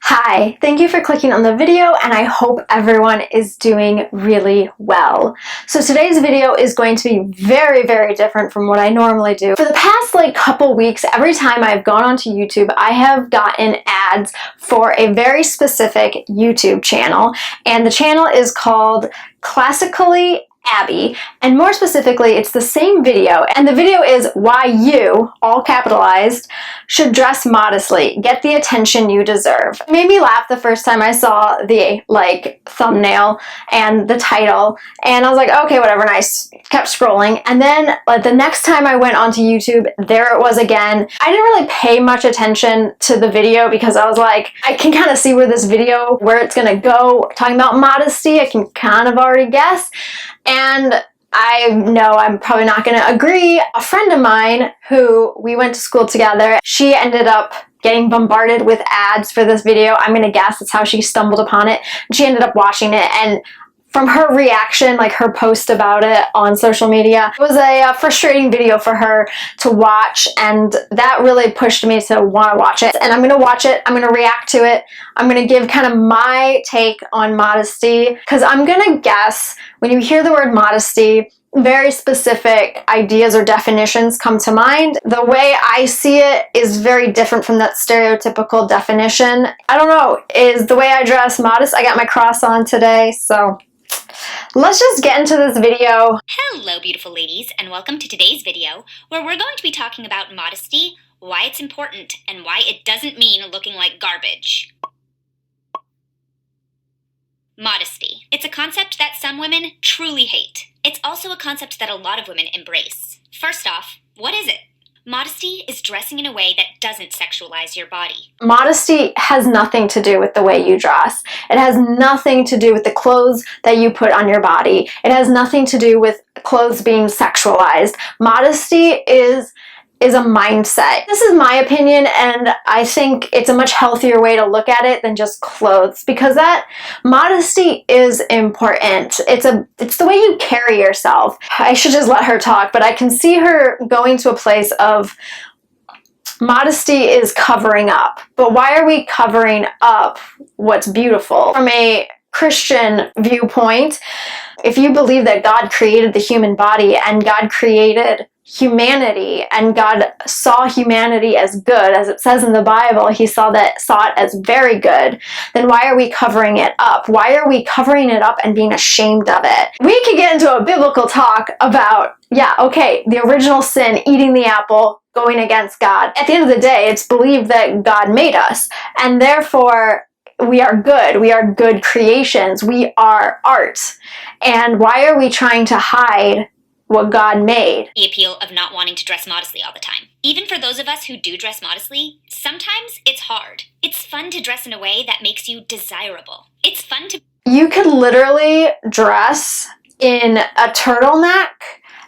Hi, thank you for clicking on the video, and I hope everyone is doing really well. So today's video is going to be very, very different from what I normally do. For the past couple weeks, every time I've gone onto YouTube, I have gotten ads for a very specific YouTube channel, and the channel is called Classically Abby, and more specifically, it's the same video, and the video is why you, all capitalized, should dress modestly. Get the attention you deserve. It made me laugh the first time I saw the thumbnail and the title, and I was like, okay, whatever, and I kept scrolling, and then the next time I went onto YouTube, there it was again. I didn't really pay much attention to the video because I was like, I can kind of see where it's gonna go. Talking about modesty, I can kind of already guess. And I know I'm probably not going to agree. A friend of mine who we went to school together, she ended up getting bombarded with ads for this video. I'm going to guess that's how she stumbled upon it. She ended up watching it, and from her reaction, her post about it on social media, it was a frustrating video for her to watch, and that really pushed me to want to watch it. And I'm going to watch it, I'm going to react to it, I'm going to give kind of my take on modesty, because I'm going to guess when you hear the word modesty, very specific ideas or definitions come to mind. The way I see it is very different from that stereotypical definition. I don't know, is the way I dress modest? I got my cross on today, so let's just get into this video. Hello, beautiful ladies, and welcome to today's video, where we're going to be talking about modesty, why it's important, and why it doesn't mean looking like garbage. Modesty. It's a concept that some women truly hate. It's also a concept that a lot of women embrace. First off, what is it? Modesty is dressing in a way that doesn't sexualize your body. Modesty has nothing to do with the way you dress. It has nothing to do with the clothes that you put on your body. It has nothing to do with clothes being sexualized. Modesty is a mindset. This is my opinion, and I think it's a much healthier way to look at it than just clothes, because that modesty is important. It's the way you carry yourself. I should just let her talk, but I can see her going to a place of modesty is covering up. But why are we covering up what's beautiful? From a Christian viewpoint, if you believe that God created the human body and God created humanity and God saw humanity as good, as it says in the Bible, he saw it as very good, then why are we covering it up? Why are we covering it up and being ashamed of it? We could get into a biblical talk about, the original sin, eating the apple, going against God. At the end of the day, it's believed that God made us, and therefore we are good. We are good creations. We are art. And why are we trying to hide what God made? The appeal of not wanting to dress modestly all the time. Even for those of us who do dress modestly, sometimes it's hard. It's fun to dress in a way that makes you desirable. It's fun to... You could literally dress in a turtleneck,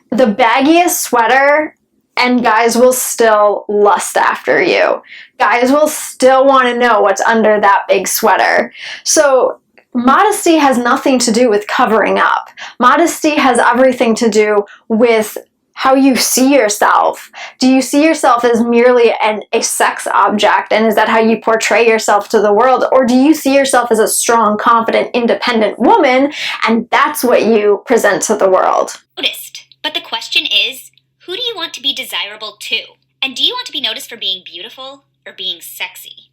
the baggiest sweater, and guys will still lust after you. Guys will still want to know what's under that big sweater. So modesty has nothing to do with covering up. Modesty has everything to do with how you see yourself. Do you see yourself as merely a sex object, and is that how you portray yourself to the world? Or do you see yourself as a strong, confident, independent woman, and that's what you present to the world? Noticed. But the question is, who do you want to be desirable to? And do you want to be noticed for being beautiful or being sexy?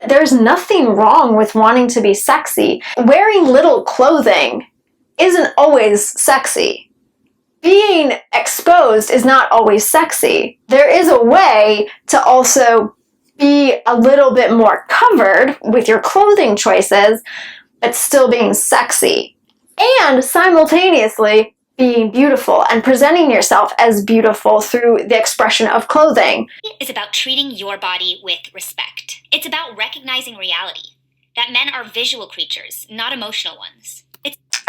There's nothing wrong with wanting to be sexy. Wearing little clothing isn't always sexy. Being exposed is not always sexy. There is a way to also be a little bit more covered with your clothing choices, but still being sexy. And simultaneously being beautiful and presenting yourself as beautiful through the expression of clothing. It is about treating your body with respect. It's about recognizing reality, that men are visual creatures, not emotional ones.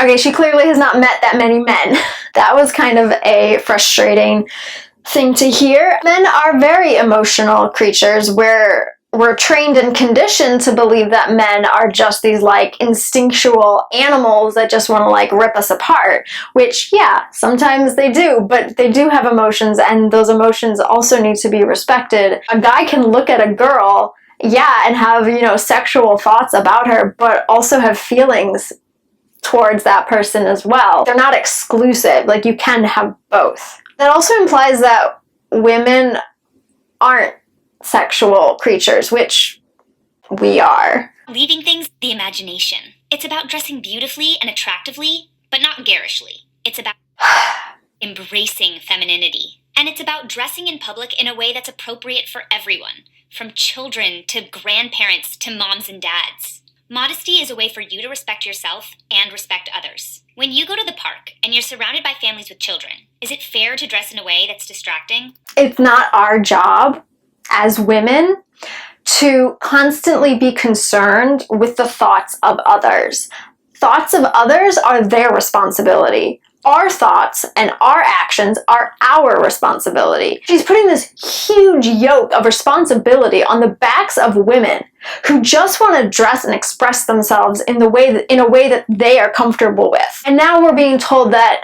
Okay, she clearly has not met that many men. That was kind of a frustrating thing to hear. Men are very emotional creatures. We're we're trained and conditioned to believe that men are just these like instinctual animals that just want to like rip us apart, which yeah, sometimes they do, but they do have emotions, and those emotions also need to be respected. A guy can look at a girl, yeah, and have, you know, sexual thoughts about her, but also have feelings towards that person as well. They're not exclusive, like you can have both. That also implies that women aren't sexual creatures, which we are. Leaving things the imagination. It's about dressing beautifully and attractively, but not garishly. It's about embracing femininity. And it's about dressing in public in a way that's appropriate for everyone, from children to grandparents to moms and dads. Modesty is a way for you to respect yourself and respect others. When you go to the park and you're surrounded by families with children, is it fair to dress in a way that's distracting? It's not our job as women to constantly be concerned with the thoughts of others. Thoughts of others are their responsibility. Our thoughts and our actions are our responsibility. She's putting this huge yoke of responsibility on the backs of women who just want to dress and express themselves in a way that they are comfortable with. And now we're being told that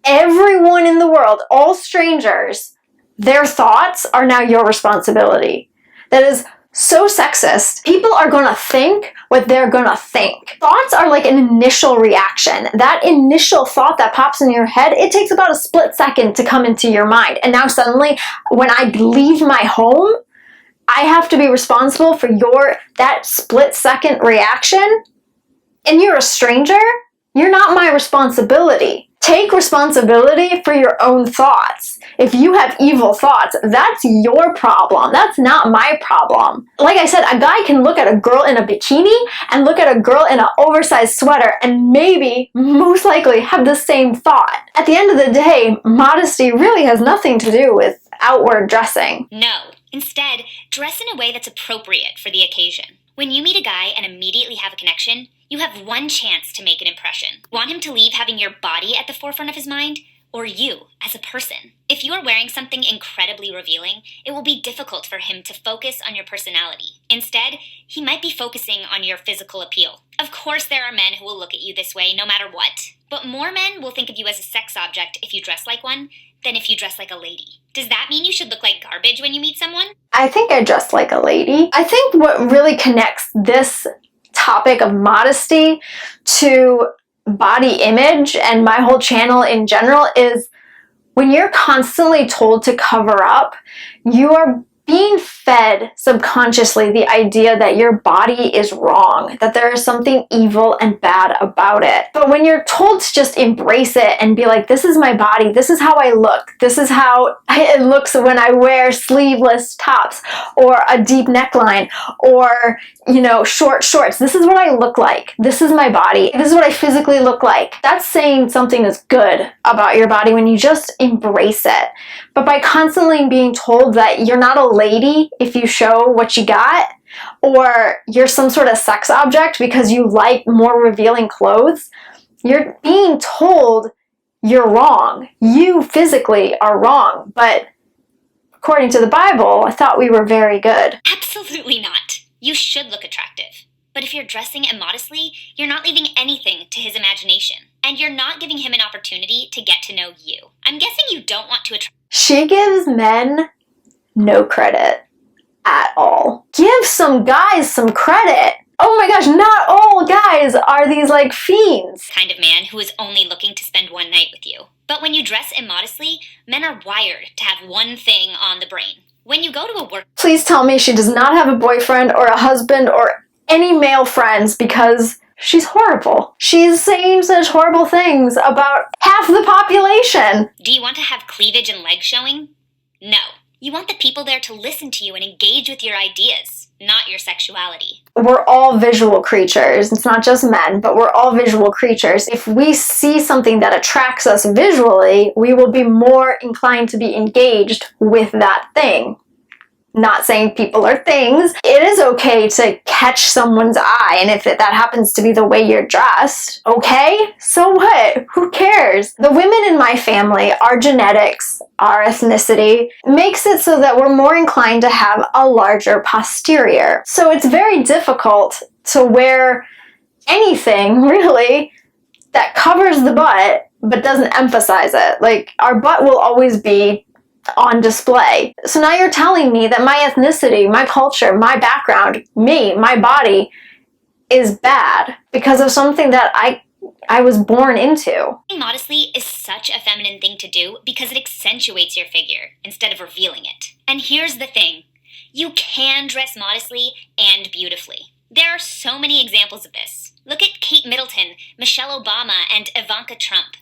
everyone in the world, all strangers, their thoughts are now your responsibility. That is so sexist. People are going to think what they're going to think. Thoughts are like an initial reaction. That initial thought that pops in your head, it takes about a split second to come into your mind. And now suddenly, when I leave my home, I have to be responsible for that split second reaction. And you're a stranger? You're not my responsibility. Take responsibility for your own thoughts. If you have evil thoughts, that's your problem. That's not my problem. Like I said, a guy can look at a girl in a bikini and look at a girl in an oversized sweater and maybe, most likely, have the same thought. At the end of the day, modesty really has nothing to do with outward dressing. No. Instead, dress in a way that's appropriate for the occasion. When you meet a guy and immediately have a connection, you have one chance to make an impression. Want him to leave having your body at the forefront of his mind, or you as a person? If you are wearing something incredibly revealing, it will be difficult for him to focus on your personality. Instead, he might be focusing on your physical appeal. Of course, there are men who will look at you this way no matter what, but more men will think of you as a sex object if you dress like one than if you dress like a lady. Does that mean you should look like garbage when you meet someone? I think I dress like a lady. I think what really connects this topic of modesty to body image and my whole channel in general is when you're constantly told to cover up, you are being fed subconsciously the idea that your body is wrong, that there is something evil and bad about it. But when you're told to just embrace it and be like, this is my body, this is how I look, this is how it looks when I wear sleeveless tops or a deep neckline or, you know, short shorts, this is what I look like, this is my body, this is what I physically look like. That's saying something is good about your body when you just embrace it. But by constantly being told that you're not a lady if you show what you got, or you're some sort of sex object because you like more revealing clothes, you're being told you're wrong. You physically are wrong. But according to the Bible, I thought we were very good. Absolutely not. You should look attractive. But if you're dressing immodestly, you're not leaving anything to his imagination. And you're not giving him an opportunity to get to know you. I'm guessing you don't want to attract. She gives men no credit at all. Give some guys some credit. Oh my gosh, not all guys are these like fiends. Kind of man who is only looking to spend one night with you. But when you dress immodestly, men are wired to have one thing on the brain. When you go to a work... Please tell me she does not have a boyfriend or a husband or any male friends, because she's horrible. She's saying such horrible things about half the population. Do you want to have cleavage and legs showing? No. You want the people there to listen to you and engage with your ideas, not your sexuality. We're all visual creatures. It's not just men, but we're all visual creatures. If we see something that attracts us visually, we will be more inclined to be engaged with that thing. Not saying people are things. It is okay to catch someone's eye, and if that happens to be the way you're dressed, okay, so what? Who cares? The women in my family, our genetics, our ethnicity, makes it so that we're more inclined to have a larger posterior. So it's very difficult to wear anything, really, that covers the butt but doesn't emphasize it. Like, our butt will always be on display. So now you're telling me that my ethnicity, my culture, my background, me, my body is bad because of something that I was born into. Modestly is such a feminine thing to do because it accentuates your figure instead of revealing it. And here's the thing. You can dress modestly and beautifully. There are so many examples of this. Look at Kate Middleton, Michelle Obama, and Ivanka Trump.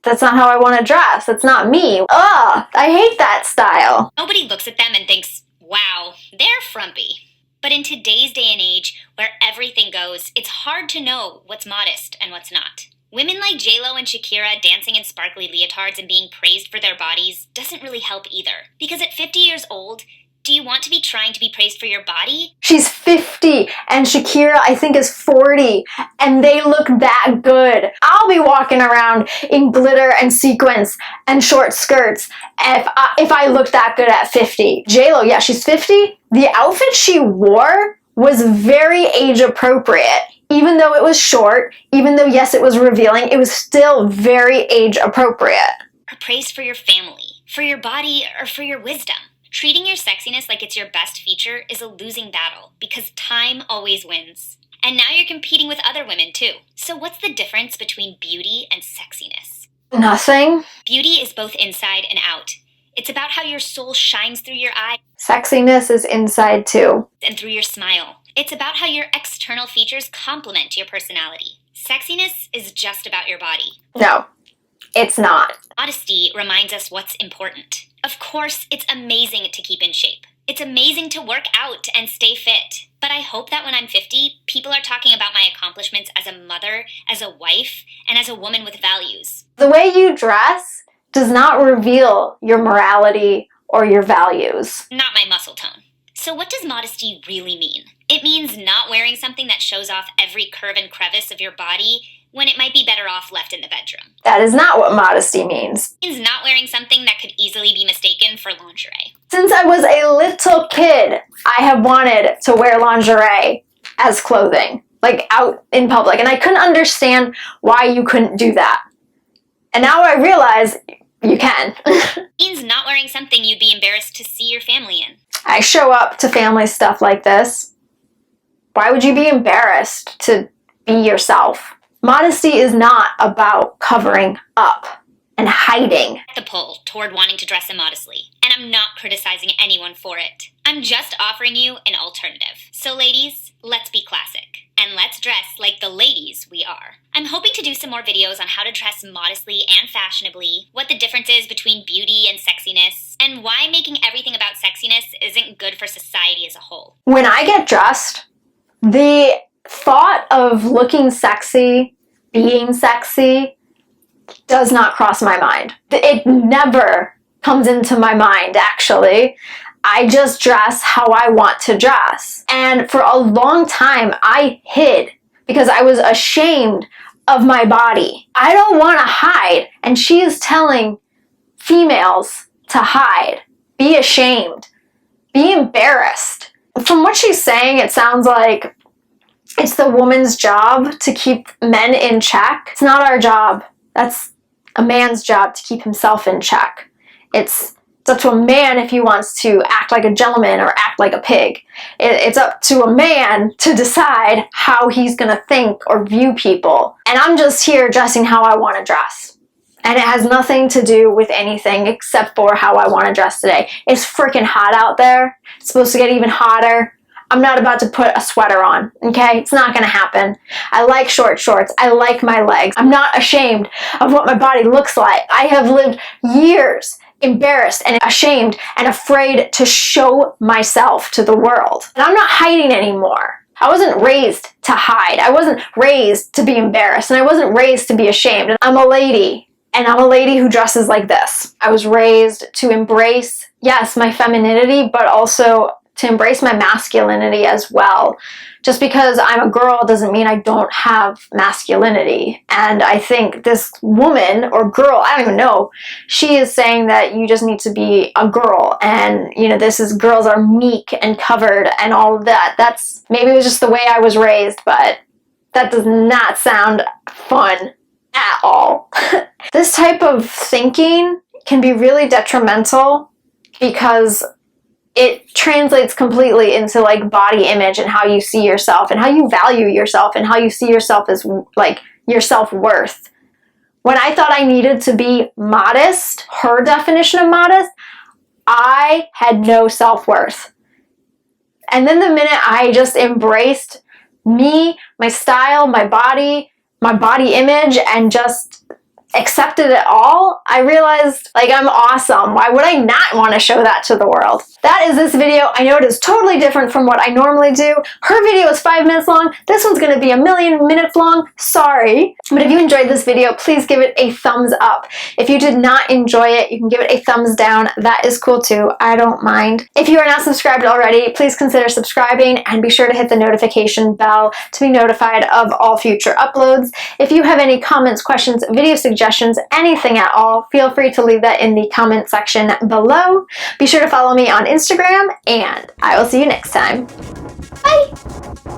That's not how I want to dress. That's not me. Ugh, I hate that style. Nobody looks at them and thinks, wow, they're frumpy. But in today's day and age, where everything goes, it's hard to know what's modest and what's not. Women like J-Lo and Shakira dancing in sparkly leotards and being praised for their bodies doesn't really help either. Because at 50 years old, do you want to be trying to be praised for your body? She's 50 and Shakira, I think, is 40, and they look that good. I'll be walking around in glitter and sequins and short skirts if I looked that good at 50. J-Lo, yeah, she's 50. The outfit she wore was very age appropriate. Even though it was short, even though, yes, it was revealing, it was still very age appropriate. Or praised for your family, for your body, or for your wisdom. Treating your sexiness like it's your best feature is a losing battle because time always wins. And now you're competing with other women too. So what's the difference between beauty and sexiness? Nothing. Beauty is both inside and out. It's about how your soul shines through your eyes. Sexiness is inside too. And through your smile. It's about how your external features complement your personality. Sexiness is just about your body. No, it's not. Modesty reminds us what's important. Of course, it's amazing to keep in shape. It's amazing to work out and stay fit. But I hope that when I'm 50, people are talking about my accomplishments as a mother, as a wife, and as a woman with values. The way you dress does not reveal your morality or your values. Not my muscle tone. So what does modesty really mean? It means not wearing something that shows off every curve and crevice of your body when it might be better off left in the bedroom. That is not what modesty means. It means not wearing something that could easily be mistaken for lingerie. Since I was a little kid, I have wanted to wear lingerie as clothing, like out in public, and I couldn't understand why you couldn't do that. And now I realize you can. It means not wearing something you'd be embarrassed to see your family in. I show up to family stuff like this. Why would you be embarrassed to be yourself? Modesty is not about covering up and hiding. The pull toward wanting to dress immodestly, and I'm not criticizing anyone for it. I'm just offering you an alternative. So ladies, let's be classic, and let's dress like the ladies we are. I'm hoping to do some more videos on how to dress modestly and fashionably, what the difference is between beauty and sexiness, and why making everything about sexiness isn't good for society as a whole. When I get dressed, the thought of looking sexy, being sexy, does not cross my mind. It never comes into my mind, actually. I just dress how I want to dress. And for a long time, I hid because I was ashamed of my body. I don't want to hide. And she is telling females to hide. Be ashamed. Be embarrassed. From what she's saying, it sounds like it's the woman's job to keep men in check. It's not our job. That's a man's job to keep himself in check. It's up to a man if he wants to act like a gentleman or act like a pig. It's up to a man to decide how he's going to think or view people. And I'm just here dressing how I want to dress. And it has nothing to do with anything except for how I want to dress today. It's freaking hot out there. It's supposed to get even hotter. I'm not about to put a sweater on, okay? It's not gonna happen. I like short shorts. I like my legs. I'm not ashamed of what my body looks like. I have lived years embarrassed and ashamed and afraid to show myself to the world. And I'm not hiding anymore. I wasn't raised to hide. I wasn't raised to be embarrassed, and I wasn't raised to be ashamed. I'm a lady, and I'm a lady who dresses like this. I was raised to embrace, yes, my femininity, but also to embrace my masculinity as well. Just because I'm a girl doesn't mean I don't have masculinity. And I think this woman or girl, I don't even know, she is saying that you just need to be a girl, and you know, this is, girls are meek and covered and all of that. That's, maybe it was just the way I was raised, but that does not sound fun at all. This type of thinking can be really detrimental because it translates completely into like body image and how you see yourself and how you value yourself and how you see yourself as like your self-worth. When I thought I needed to be modest, her definition of modest, I had no self-worth. And then the minute I just embraced me, my style, my body image, and just accepted it all, I realized, like, I'm awesome. Why would I not want to show that to the world? That is this video. I know it is totally different from what I normally do. Her video is 5 minutes long. This one's going to be 1,000,000 minutes long. Sorry. But if you enjoyed this video, please give it a thumbs up. If you did not enjoy it, you can give it a thumbs down. That is cool too. I don't mind. If you are not subscribed already, please consider subscribing and be sure to hit the notification bell to be notified of all future uploads. If you have any comments, questions, video suggestions, anything at all, feel free to leave that in the comment section below. Be sure to follow me on Instagram, and I will see you next time. Bye!